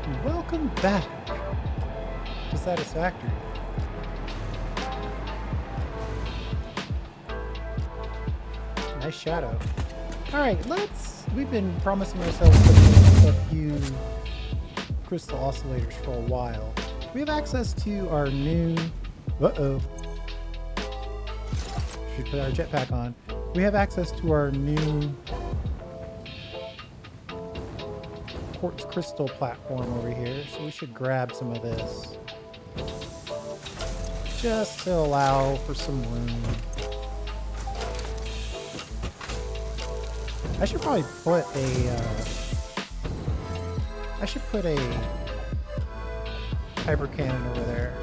Welcome back to Satisfactory. Nice shadow. Alright, we've been promising ourselves a few crystal oscillators for a while. We have access to our new... Uh-oh. Should put our jetpack on. We have access to our new quartz crystal platform over here, so we should grab some of this just to allow for some room. I should probably put a hyper cannon over there.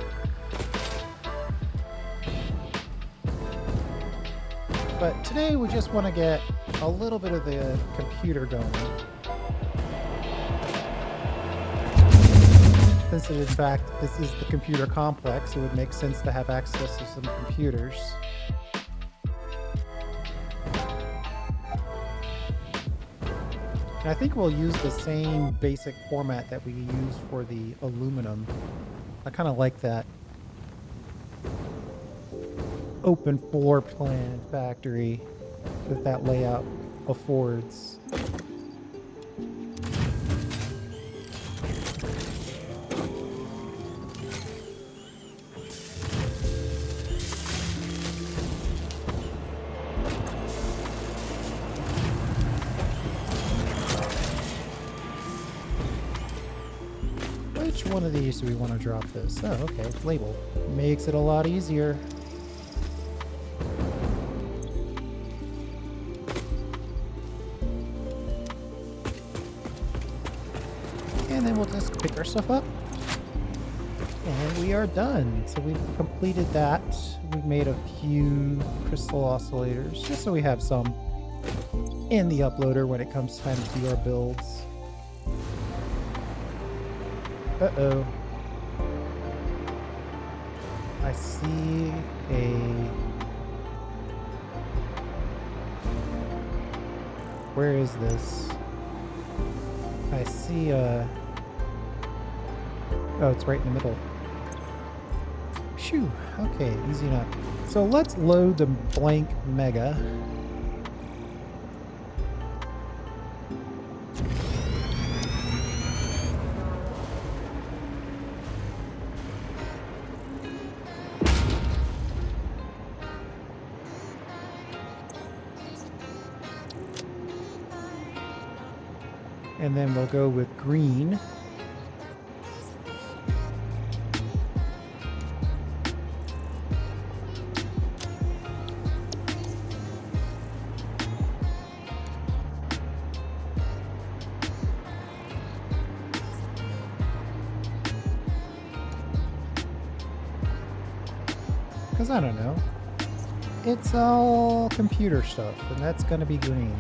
But today we just want to get a little bit of the computer going. Since in fact this is the computer complex, it would make sense to have access to some computers. And I think we'll use the same basic format that we use for the aluminum. I kind of like that open floor plan factory that layout affords. Which one of these do we want to drop this? Oh, okay, label. Makes it a lot easier. And then we'll just pick our stuff up. And we are done. So we've completed that. We've made a few crystal oscillators, just so we have some in the uploader when it comes time to do our builds. Uh-oh. I see a... Where is this? I see a... Oh, it's right in the middle. Phew. Okay, easy enough. So let's load the blank mega. And then we'll go with green. Because I don't know. It's all computer stuff, and that's going to be green.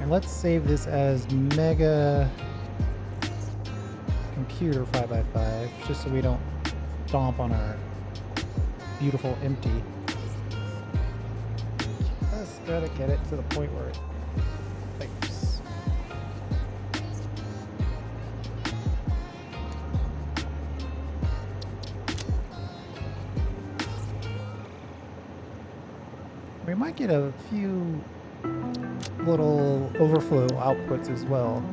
And let's save this as Mega Computer 5x5, just so we don't stomp on our beautiful empty. Just gotta get it to the point where it clicks. We might get a few little overflow outputs as well.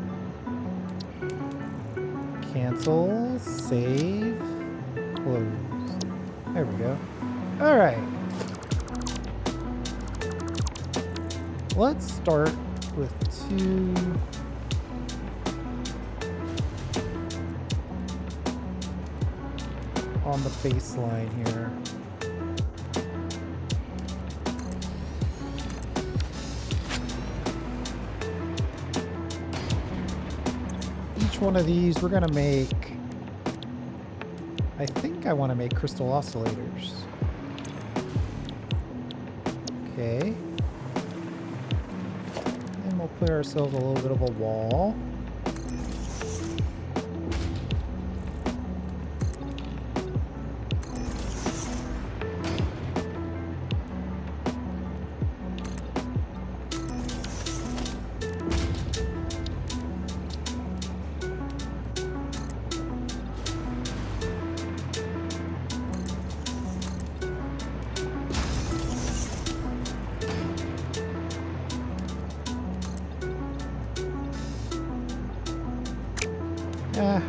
Cancel, save, close. There we go. All right. Let's start with 2 on the baseline here. One of these we're gonna make, I think I want to make crystal oscillators. Okay, and we'll clear ourselves a little bit of a wall.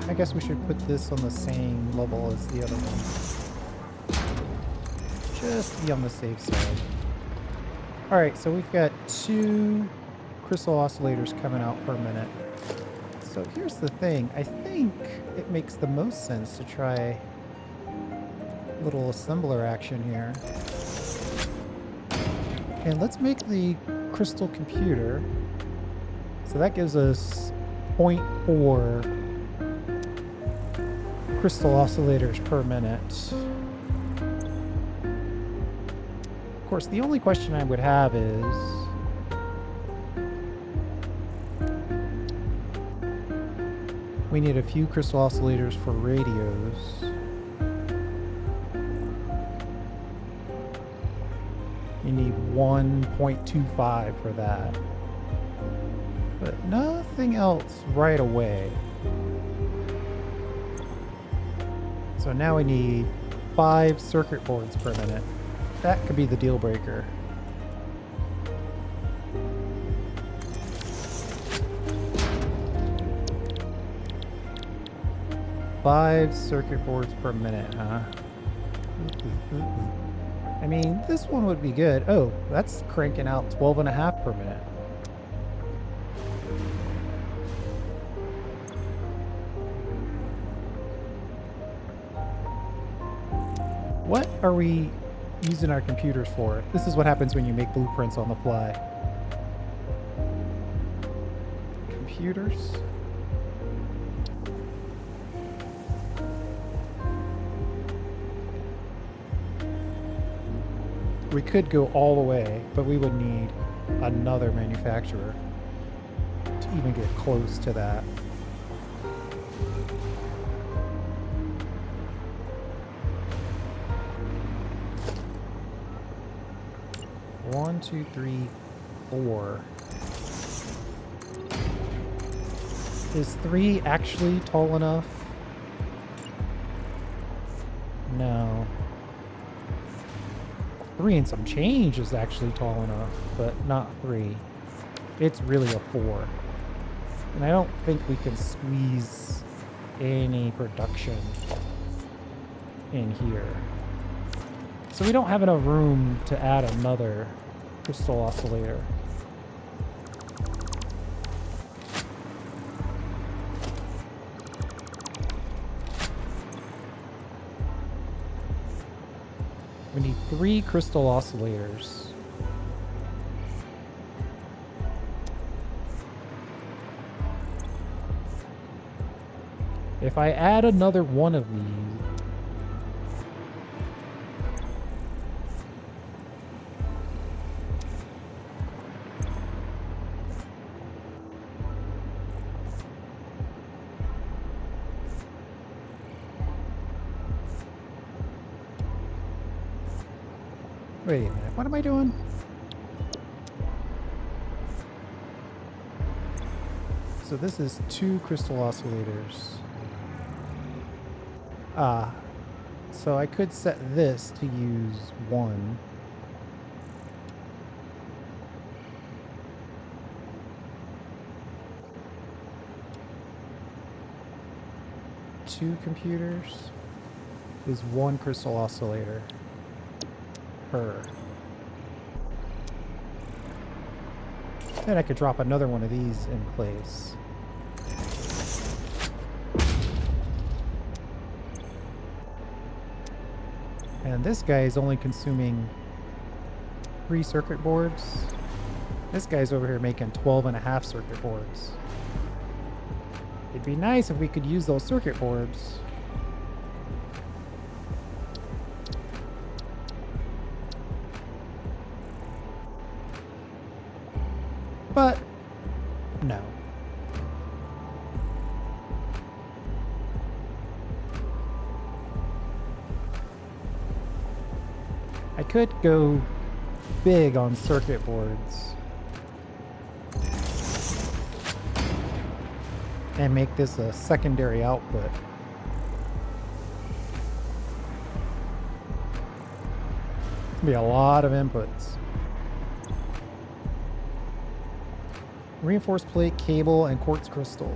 I guess we should put this on the same level as the other one. Just to be on the safe side. Alright, so we've got 2 crystal oscillators coming out per minute. So here's the thing. I think it makes the most sense to try a little assembler action here. And let's make the crystal computer. So that gives us 0.4 crystal oscillators per minute. Of course, the only question I would have is, we need a few crystal oscillators for radios. You need 1.25 for that. But nothing else right away. So now we need 5 circuit boards per minute. That could be the deal breaker. Five circuit boards per minute, huh? I mean, this one would be good. Oh, that's cranking out 12.5 per minute. What are we using our computers for? This is what happens when you make blueprints on the fly. Computers? We could go all the way, but we would need another manufacturer to even get close to that. One, two, three, 4. Is 3 actually tall enough? No. 3 and some change is actually tall enough, but not 3. It's really a 4. And I don't think we can squeeze any production in here. So we don't have enough room to add another crystal oscillator. We need 3 crystal oscillators. If I add another one of these, wait a minute, what am I doing? So this is 2 crystal oscillators. So I could set this to use 1. Two computers is 1 crystal oscillator. Then I could drop another one of these in place. And this guy is only consuming 3 circuit boards. This guy's over here making 12.5 circuit boards. It'd be nice if we could use those circuit boards. But No. I could go big on circuit boards and make this a secondary output. It's gonna be a lot of inputs. Reinforced plate, cable, and quartz crystal.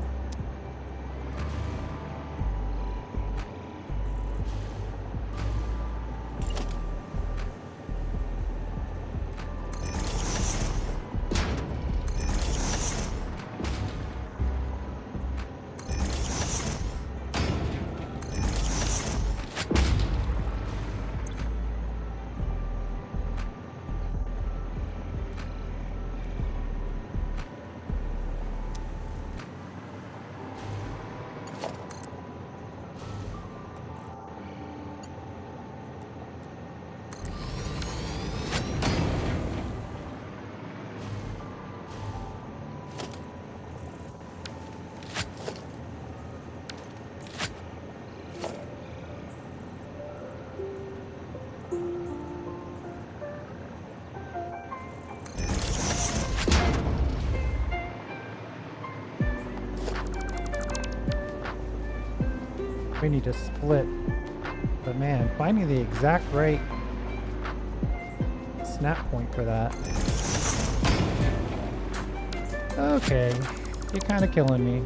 We need to split, but man, finding the exact right snap point for that. Okay, you're kind of killing me.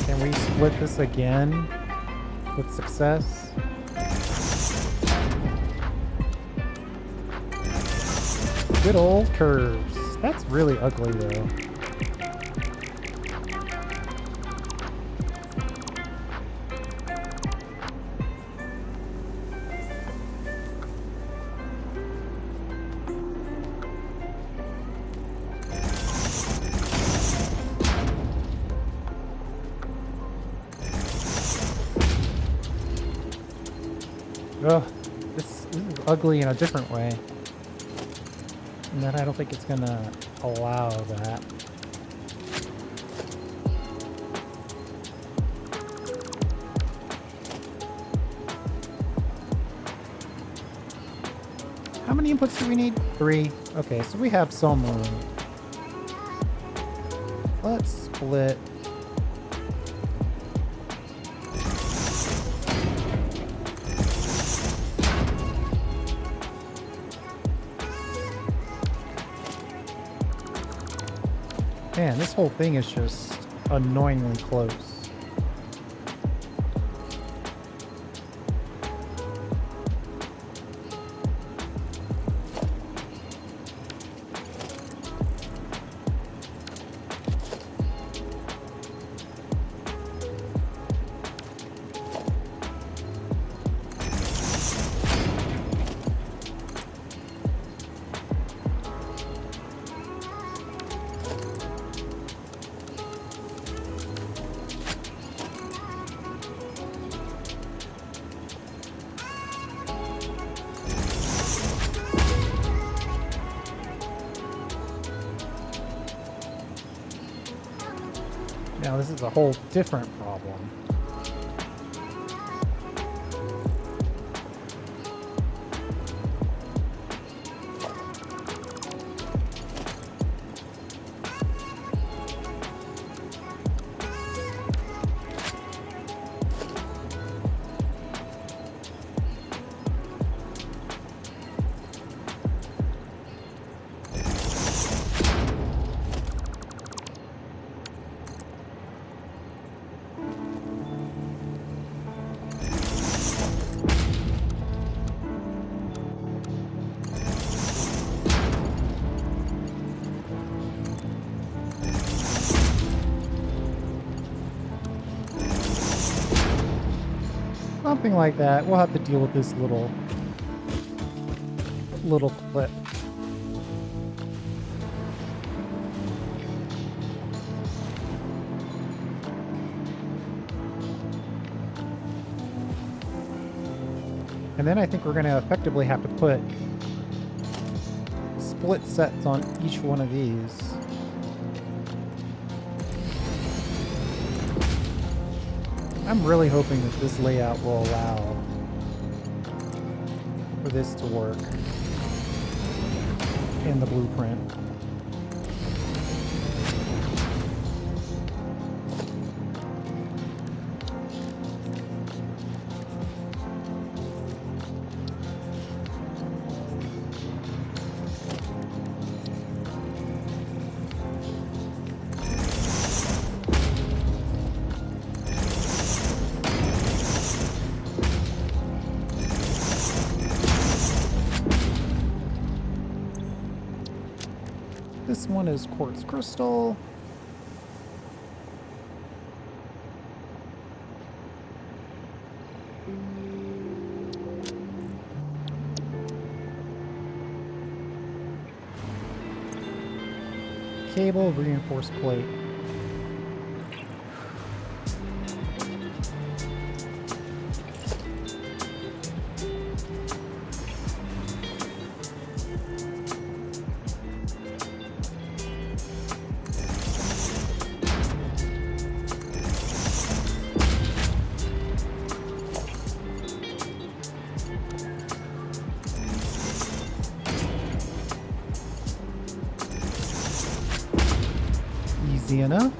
Can we split this again with success? Good old curves. That's really ugly though. Ugh, this is ugly in a different way. And then I don't think it's gonna allow that. How many inputs do we need? 3. Okay, so we have some room. Let's split. Man, this whole thing is just annoyingly close. Now this is a whole different problem. Something like that. We'll have to deal with this little clip. And then I think we're going to effectively have to put split sets on each one of these. I'm really hoping that this layout will allow for this to work in the blueprint. This one is quartz crystal. Cable, reinforced plate. Easy enough.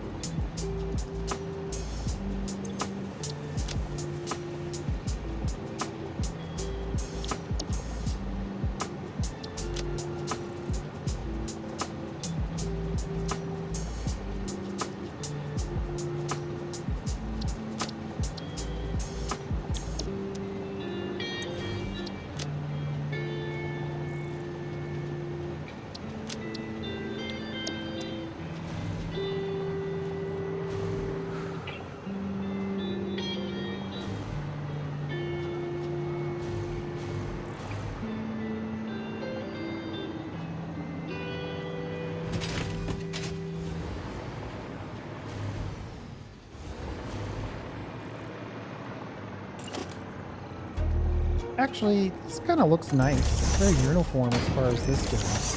Actually, this kind of looks nice. It's very uniform as far as this goes.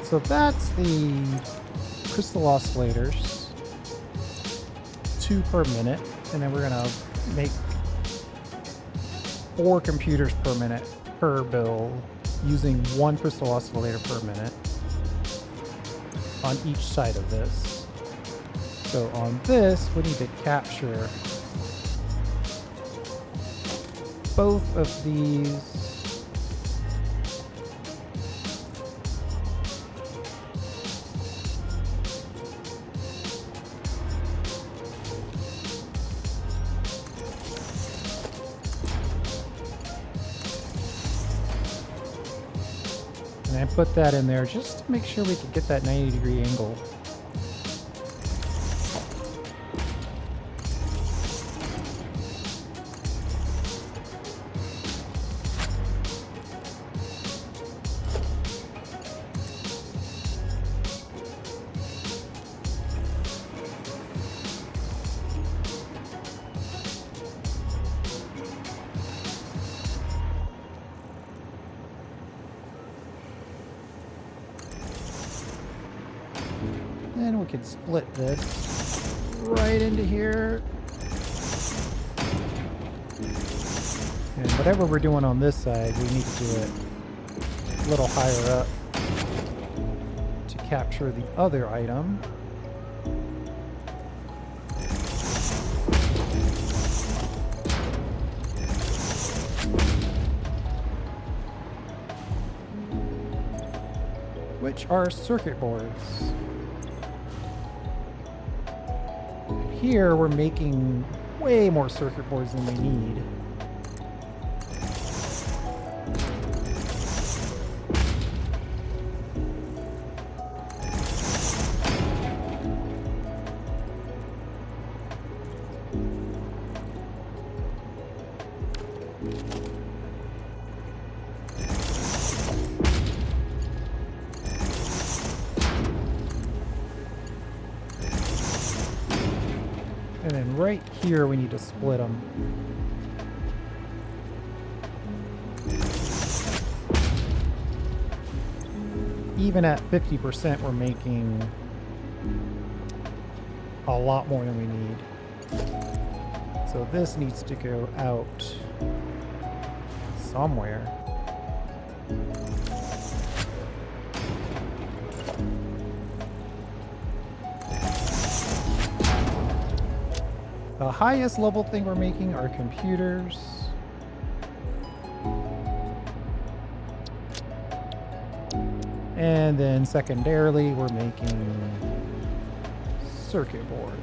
So that's the crystal oscillators. 2 per minute, and then we're gonna make 4 computers per minute per build using 1 crystal oscillator per minute on each side of this. So on this, we need to capture both of these and I put that in there just to make sure we can get that 90-degree angle. Then we could split this right into here. And whatever we're doing on this side, we need to do it a little higher up to capture the other item. Which are circuit boards. here we're making way more circuit boards than we need. And then right here, we need to split them. Even at 50%, we're making a lot more than we need. So this needs to go out somewhere. The highest level thing we're making are computers. And then secondarily, we're making circuit boards.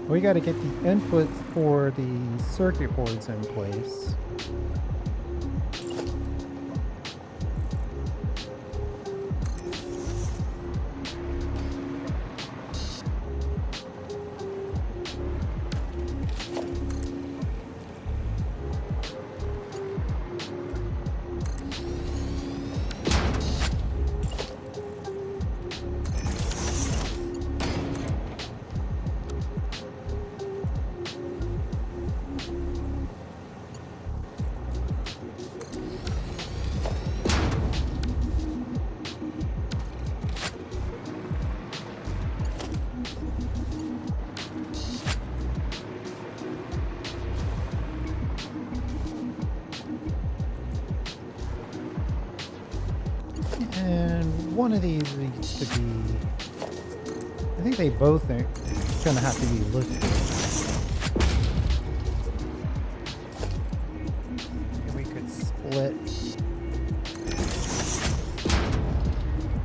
We got to get the inputs for the circuit boards in place. And one of these needs to be, I think they both are gonna have to be lifted. And we could split.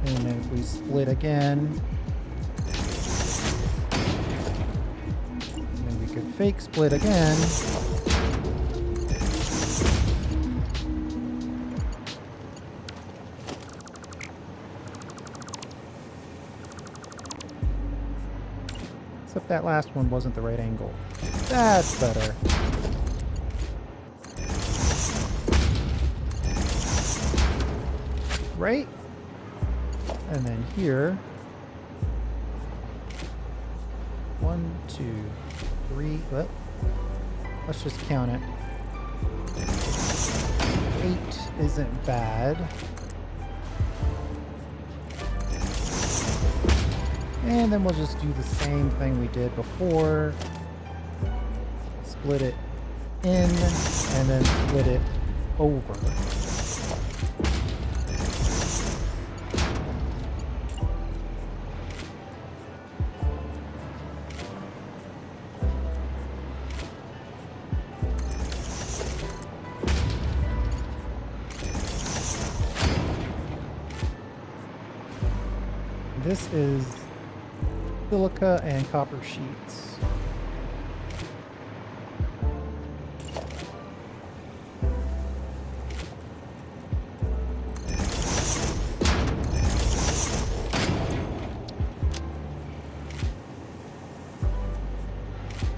And then if we split again, then we could fake split again. Except that last one wasn't the right angle. That's better. Right? And then here. 1, 2, 3. Well, let's just count it. 8 isn't bad. And then we'll just do the same thing we did before. Split it in and then split it over. This is silica and copper sheets.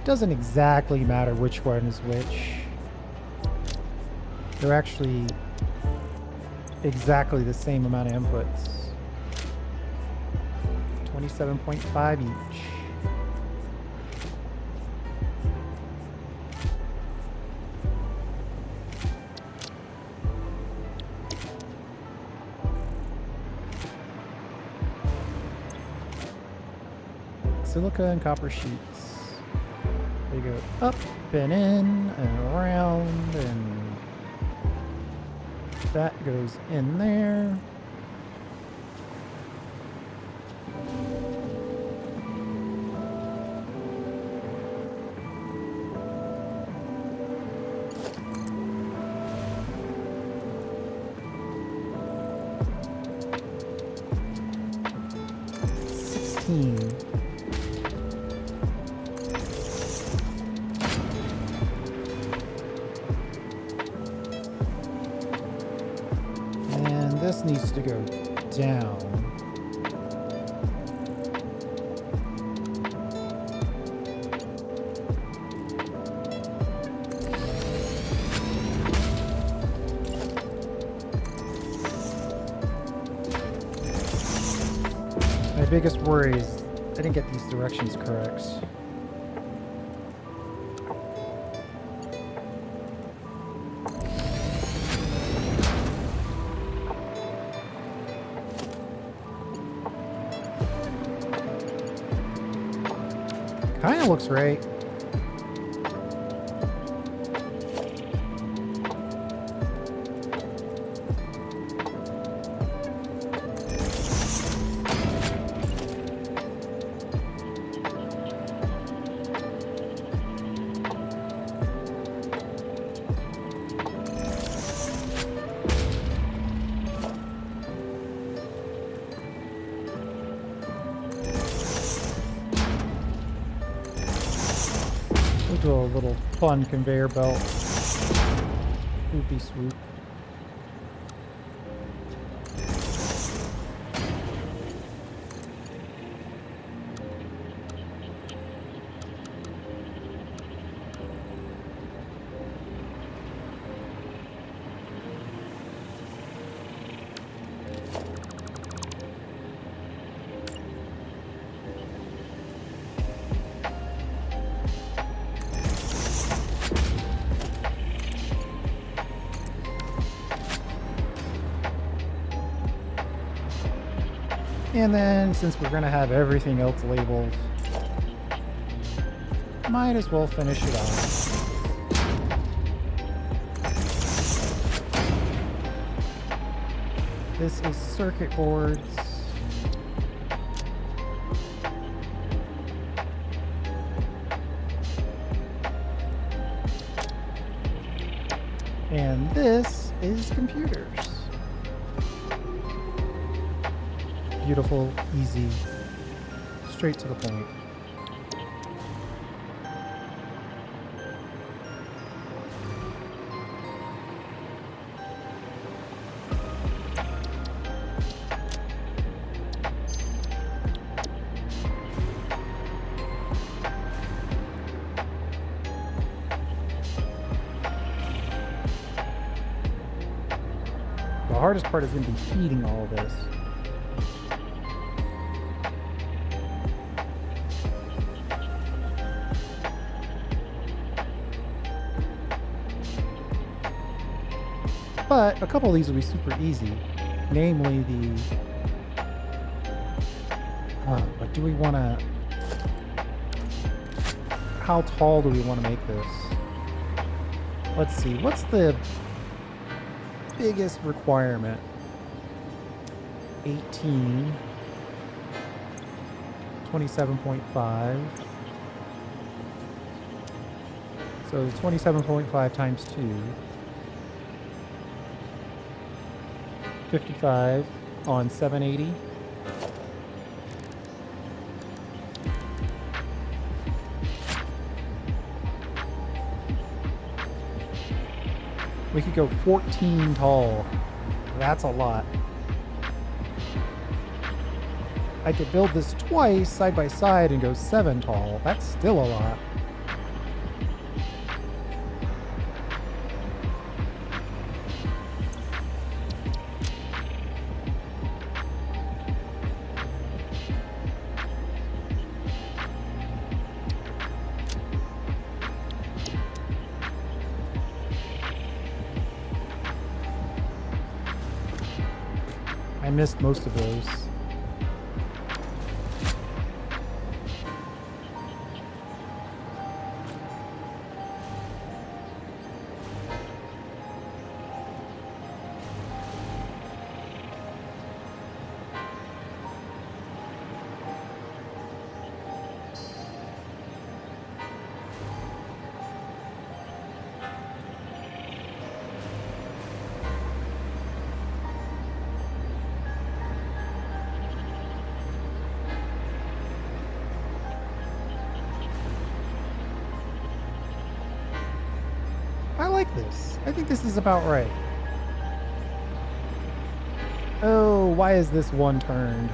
Doesn't exactly matter which one is which. They're actually exactly the same amount of inputs. 27.5 each. Silica and copper sheets. They go up and in and around, and that goes in there. 18. And this needs to go down. My biggest worry is I didn't get these directions correct. Kinda looks right. We'll do a little fun conveyor belt. Swoopy swoop. And then, since we're going to have everything else labeled, might as well finish it off. This is circuit boards. And this is computers. Beautiful, easy, straight to the point. The hardest part is going to be feeding all of this. But a couple of these will be super easy, namely the, but do we want to, how tall do we want to make this? Let's see, what's the biggest requirement? 18, 27.5, so 27.5 times 2. 55 on 780. We could go 14 tall. That's a lot. I could build this twice side by side and go 7 tall. That's still a lot. I missed most of those. like this. I think this is about right. Oh, why is this one turned?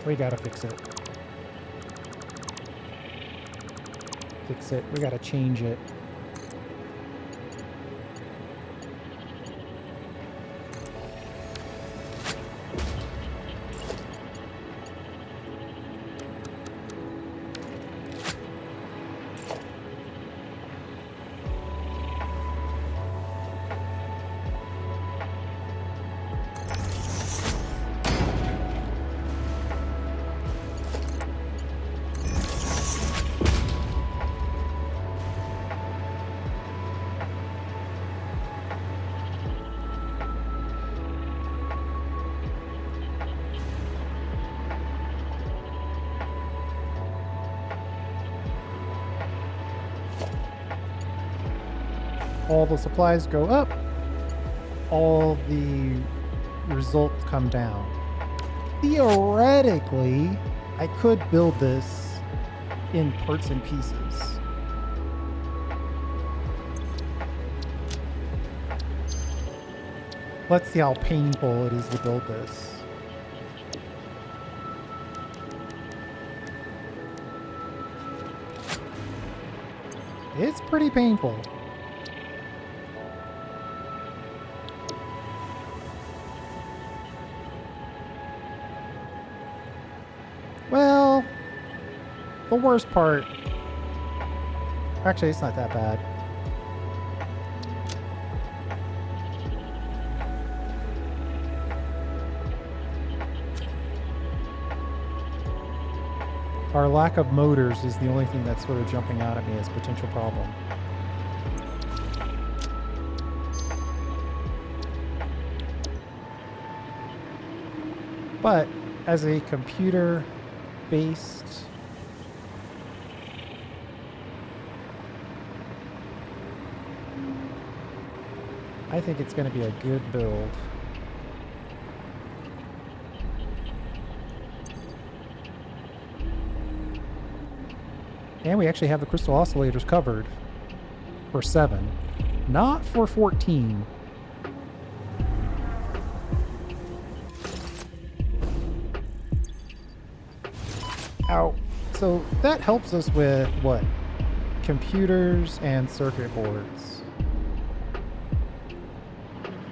We gotta fix it. Fix it. We gotta change it. All the supplies go up, all the results come down. Theoretically, I could build this in parts and pieces. Let's see how painful it is to build this. It's pretty painful. Well, the worst part... Actually, it's not that bad. Our lack of motors is the only thing that's sort of jumping out at me as a potential problem. But as a computer-based I think it's going to be a good build. And we actually have the crystal oscillators covered for 7, not for 14. Ow. So that helps us with what? Computers and circuit boards.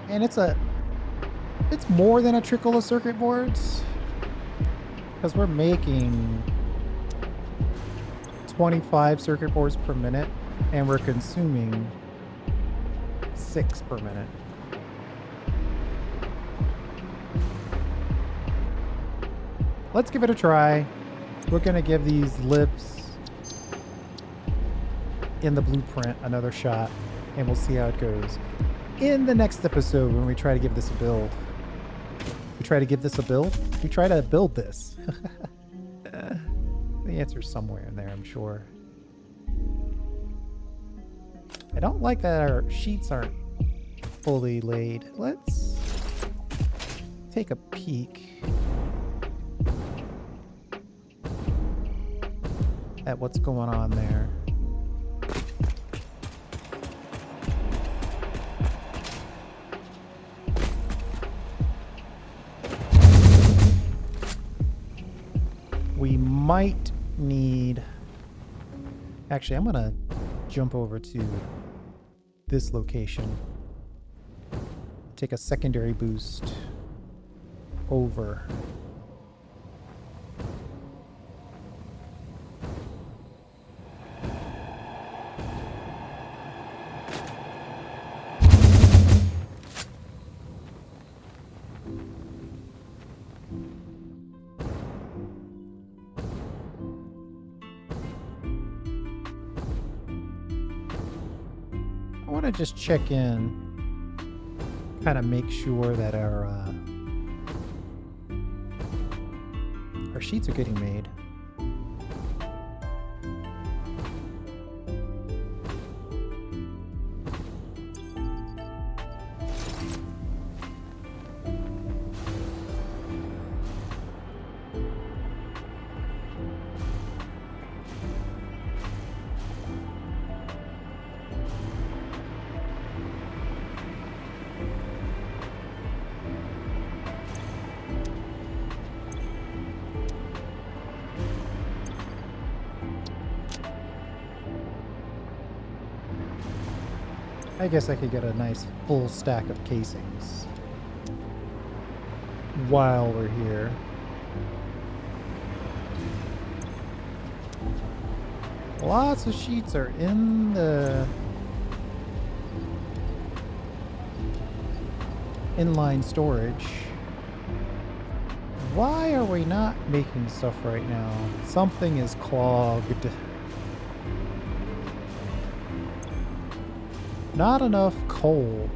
And it's more than a trickle of circuit boards, because we're making 25 circuit boards per minute and we're consuming 6 per minute. Let's give it a try. We're going to give these lifts in the blueprint another shot, and we'll see how it goes. In the next episode, when we try to give this a build. We try to give this a build? We try to build this. The answer's somewhere in there, I'm sure. I don't like that our sheets aren't fully laid. Let's take a peek at what's going on there. We might need... Actually, I'm going to jump over to this location. Take a secondary boost over. I want to just check in, kind of make sure that our sheets are getting made. I guess I could get a nice full stack of casings while we're here. Lots of sheets are in the inline storage. Why are we not making stuff right now? Something is clogged. Not enough coal.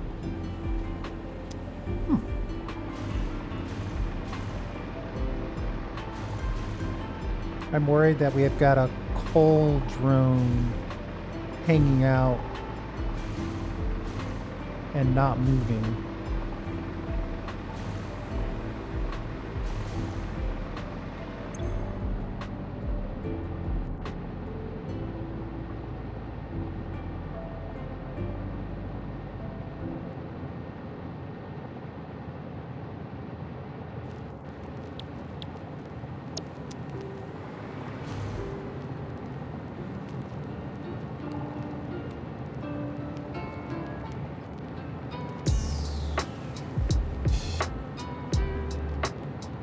I'm worried that we have got a coal drone hanging out and not moving.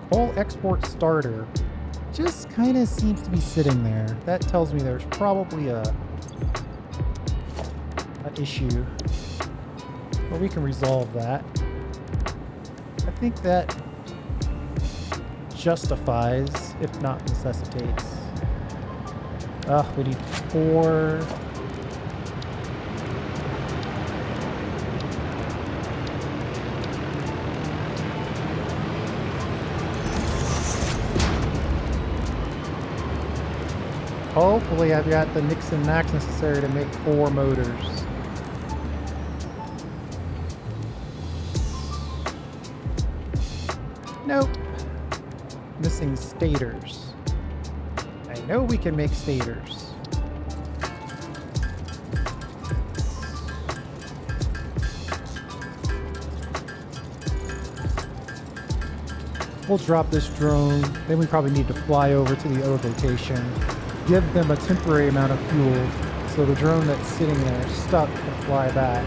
Coal export starter just kind of seems to be sitting there. That tells me there's probably an issue, but we can resolve that. I think that justifies, if not necessitates. We need 4. Hopefully I've got the nicks and knacks necessary to make 4 motors. Nope. Missing stators. I know we can make stators. We'll drop this drone, then we probably need to fly over to the other location. Give them a temporary amount of fuel so the drone that's sitting there stuck can fly back.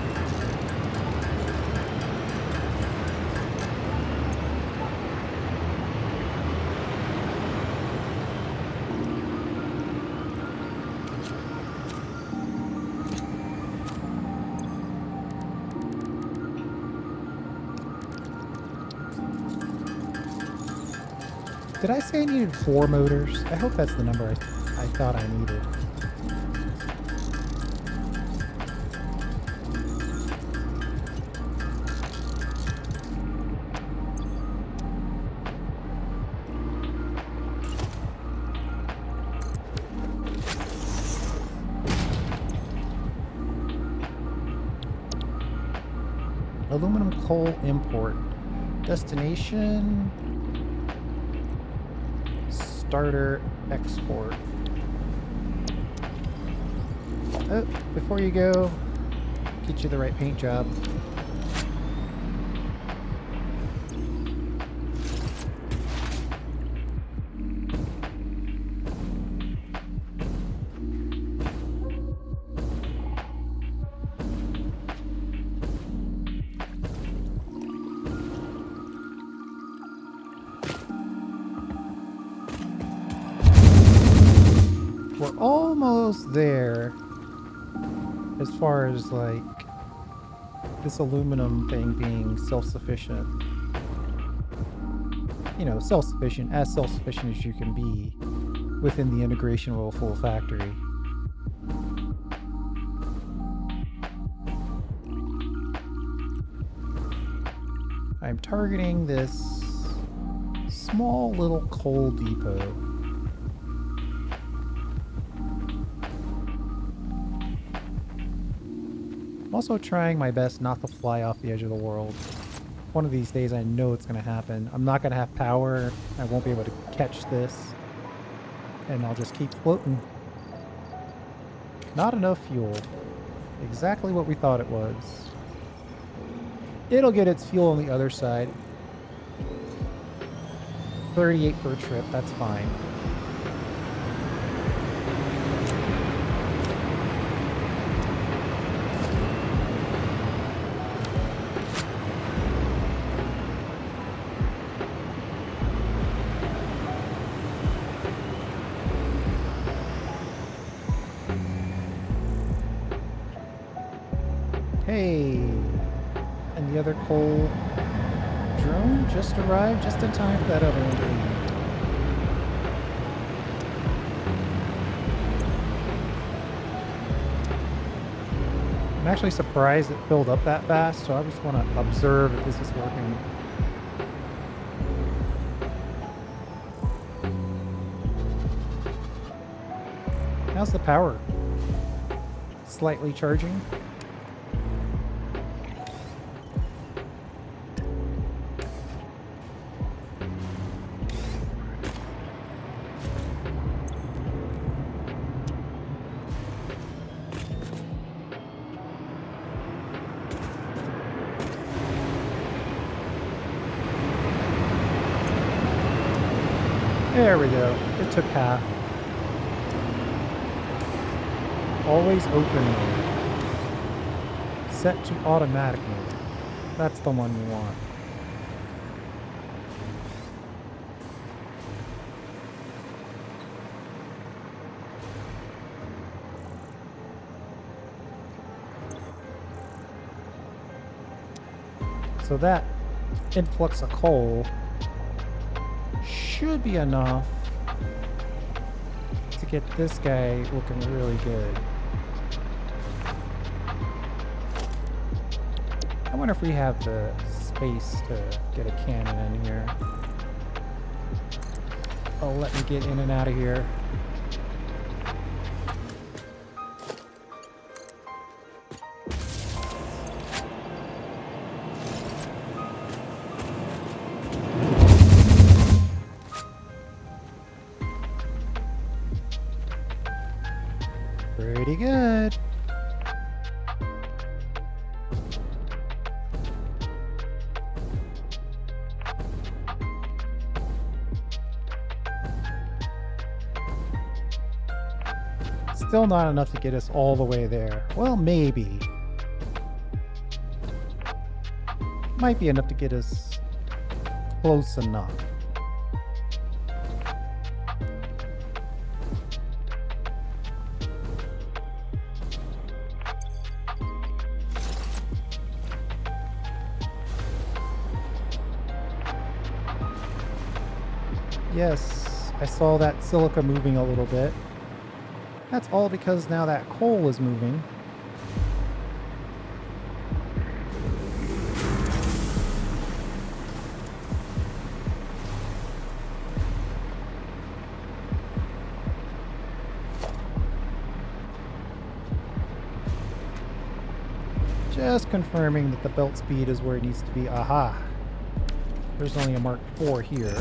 Did I say I needed 4 motors? I hope that's the number I thought I needed. Aluminum coal import. Destination. Starter export. Oh, before you go, get you the right paint job. We're almost there as far as like this aluminum thing being self-sufficient. You know, self-sufficient as you can be within the integration of a full factory. I'm targeting this small little coal depot. I'm also trying my best not to fly off the edge of the world. One of these days I know it's going to happen. I'm not going to have power. I won't be able to catch this. And I'll just keep floating. Not enough fuel. Exactly what we thought it was. It'll get its fuel on the other side. 38 per trip, that's fine. Hey! And the other coal drone just arrived just in time for that other one to leave. I'm actually surprised it filled up that fast, so I just want to observe if this is working. How's the power? Slightly charging. There we go. It took half. Always open mode. Set to automatic mode. That's the one you want. So that influx of coal should be enough to get this guy looking really good. I wonder if we have the space to get a cannon in here. Oh, let me get in and out of here. Pretty good. Still not enough to get us all the way there. Well, maybe. Might be enough to get us close enough. Yes, I saw that silica moving a little bit. That's all because now that coal is moving. Just confirming that the belt speed is where it needs to be. Aha! There's only a Mark IV here.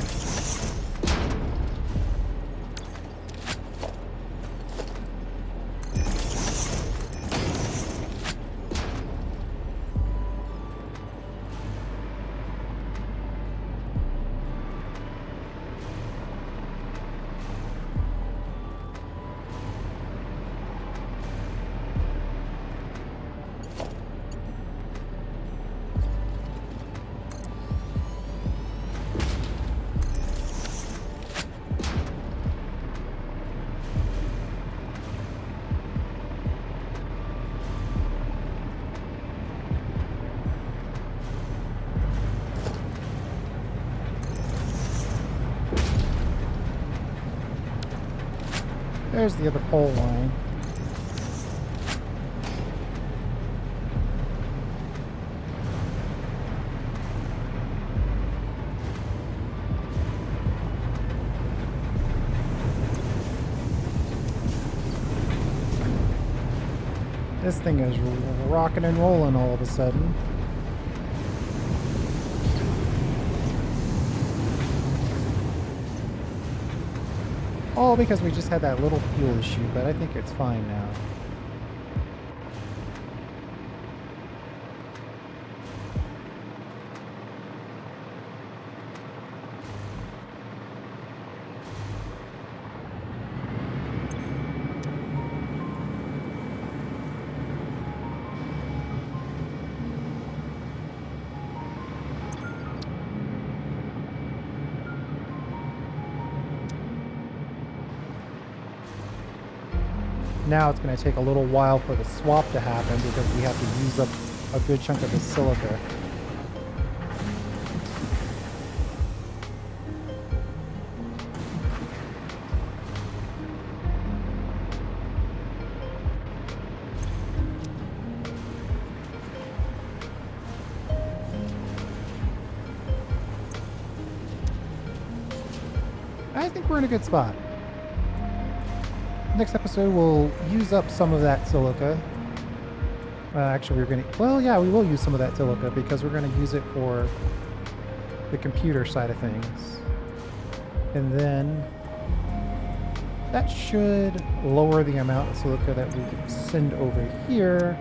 There's the other pole line. This thing is rocking and rolling all of a sudden. All because we just had that little fuel issue, but I think it's fine now. Now it's going to take a little while for the swap to happen because we have to use up a good chunk of the silica. I think we're in a good spot. Next episode, we'll use up some of that silica. Actually, we're going to... Well, yeah, we will use some of that silica because we're going to use it for the computer side of things. And then that should lower the amount of silica that we send over here,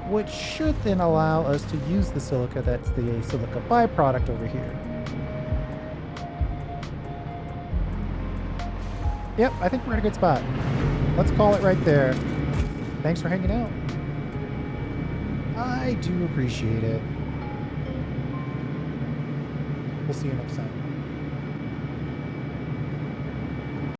which should then allow us to use the silica that's the silica byproduct over here. Yep, I think we're in a good spot. Let's call it right there. Thanks for hanging out. I do appreciate it. We'll see you next time.